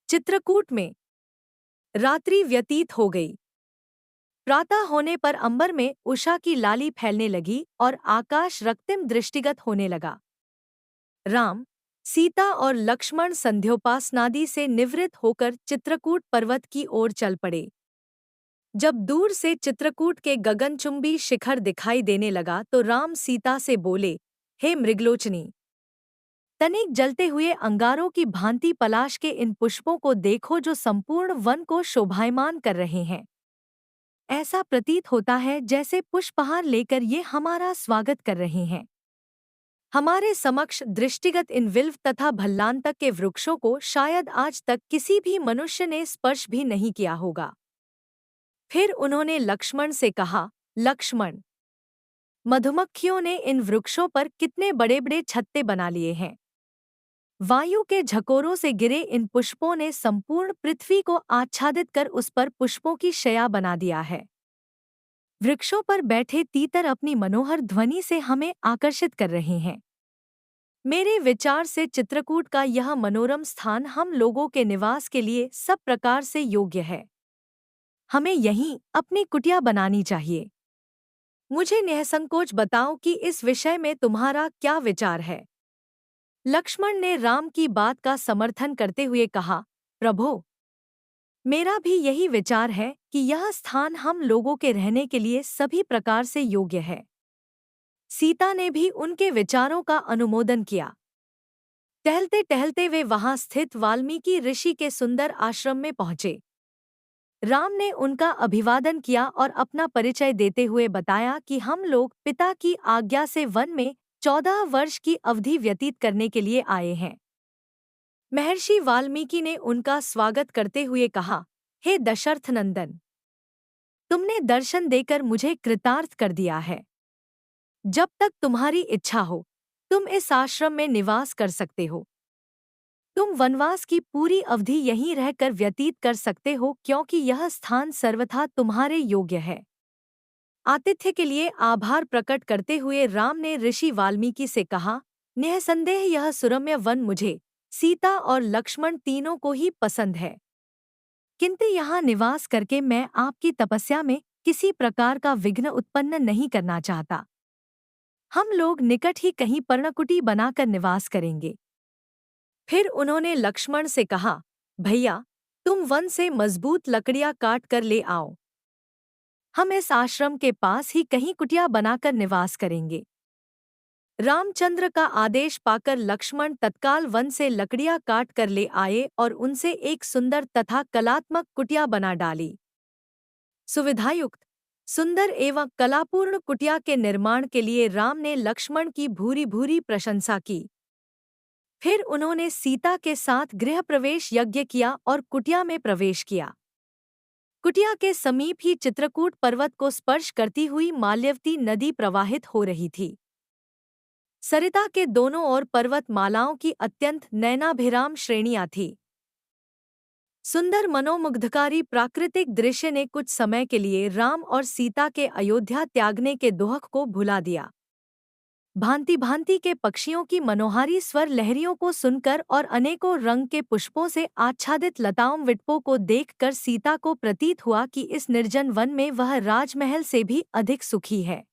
चित्रकूट में रात्रि व्यतीत हो गई। प्रातः होने पर अंबर में उषा की लाली फैलने लगी और आकाश रक्तिम दृष्टिगत होने लगा। राम, सीता और लक्ष्मण संध्योपासनादि से निवृत्त होकर चित्रकूट पर्वत की ओर चल पड़े। जब दूर से चित्रकूट के गगनचुंबी शिखर दिखाई देने लगा तो राम सीता से बोले, हे मृगलोचनी, तनिक जलते हुए अंगारों की भांति पलाश के इन पुष्पों को देखो जो संपूर्ण वन को शोभायमान कर रहे हैं। ऐसा प्रतीत होता है जैसे पुष्पहार लेकर ये हमारा स्वागत कर रहे हैं। हमारे समक्ष दृष्टिगत इन विल्व तथा भल्लांतक के वृक्षों को शायद आज तक किसी भी मनुष्य ने स्पर्श भी नहीं किया होगा। फिर उन्होंने लक्ष्मण से कहा, लक्ष्मण, मधुमक्खियों ने इन वृक्षों पर कितने बड़े बड़े छत्ते बना लिए हैं। वायु के झकोरों से गिरे इन पुष्पों ने संपूर्ण पृथ्वी को आच्छादित कर उस पर पुष्पों की शया बना दिया है। वृक्षों पर बैठे तीतर अपनी मनोहर ध्वनि से हमें आकर्षित कर रहे हैं। मेरे विचार से चित्रकूट का यह मनोरम स्थान हम लोगों के निवास के लिए सब प्रकार से योग्य है। हमें यहीं अपनी कुटिया बनानी चाहिए। मुझे निःसंकोच बताओ कि इस विषय में तुम्हारा क्या विचार है। लक्ष्मण ने राम की बात का समर्थन करते हुए कहा, प्रभो, मेरा भी यही विचार है कि यह स्थान हम लोगों के रहने के लिए सभी प्रकार से योग्य है। सीता ने भी उनके विचारों का अनुमोदन किया। टहलते टहलते वे वहां स्थित वाल्मीकि ऋषि के सुंदर आश्रम में पहुंचे। राम ने उनका अभिवादन किया और अपना परिचय देते हुए बताया कि हम लोग पिता की आज्ञा से वन में 14 वर्ष की अवधि व्यतीत करने के लिए आए हैं। महर्षि वाल्मीकि ने उनका स्वागत करते हुए कहा, हे दशरथ नंदन, तुमने दर्शन देकर मुझे कृतार्थ कर दिया है। जब तक तुम्हारी इच्छा हो तुम इस आश्रम में निवास कर सकते हो। तुम वनवास की पूरी अवधि यहीं रहकर व्यतीत कर सकते हो क्योंकि यह स्थान सर्वथा तुम्हारे योग्य है। आतिथ्य के लिए आभार प्रकट करते हुए राम ने ऋषि वाल्मीकि से कहा, निःसंदेह यह सुरम्य वन मुझे, सीता और लक्ष्मण तीनों को ही पसंद है, किंतु यहाँ निवास करके मैं आपकी तपस्या में किसी प्रकार का विघ्न उत्पन्न नहीं करना चाहता। हम लोग निकट ही कहीं पर्णकुटी बनाकर निवास करेंगे। फिर उन्होंने लक्ष्मण से कहा, भैया, तुम वन से मजबूत लकड़ियां काट कर ले आओ। हम इस आश्रम के पास ही कहीं कुटिया बनाकर निवास करेंगे। रामचंद्र का आदेश पाकर लक्ष्मण तत्काल वन से लकड़ियां काट कर ले आए और उनसे एक सुंदर तथा कलात्मक कुटिया बना डाली। सुविधायुक्त, सुंदर एवं कलापूर्ण कुटिया के निर्माण के लिए राम ने लक्ष्मण की भूरी भूरी प्रशंसा की। फिर उन्होंने सीता के साथ गृह प्रवेश यज्ञ किया और कुटिया में प्रवेश किया। कुटिया के समीप ही चित्रकूट पर्वत को स्पर्श करती हुई माल्यवती नदी प्रवाहित हो रही थी। सरिता के दोनों ओर पर्वतमालाओं की अत्यंत नयनाभिराम श्रेणियां थीं। सुंदर मनोमुग्धकारी प्राकृतिक दृश्य ने कुछ समय के लिए राम और सीता के अयोध्या त्यागने के दुहक को भुला दिया। भांति भांति के पक्षियों की मनोहारी स्वर लहरियों को सुनकर और अनेकों रंग के पुष्पों से आच्छादित लताओं विटपों को देखकर सीता को प्रतीत हुआ कि इस निर्जन वन में वह राजमहल से भी अधिक सुखी है।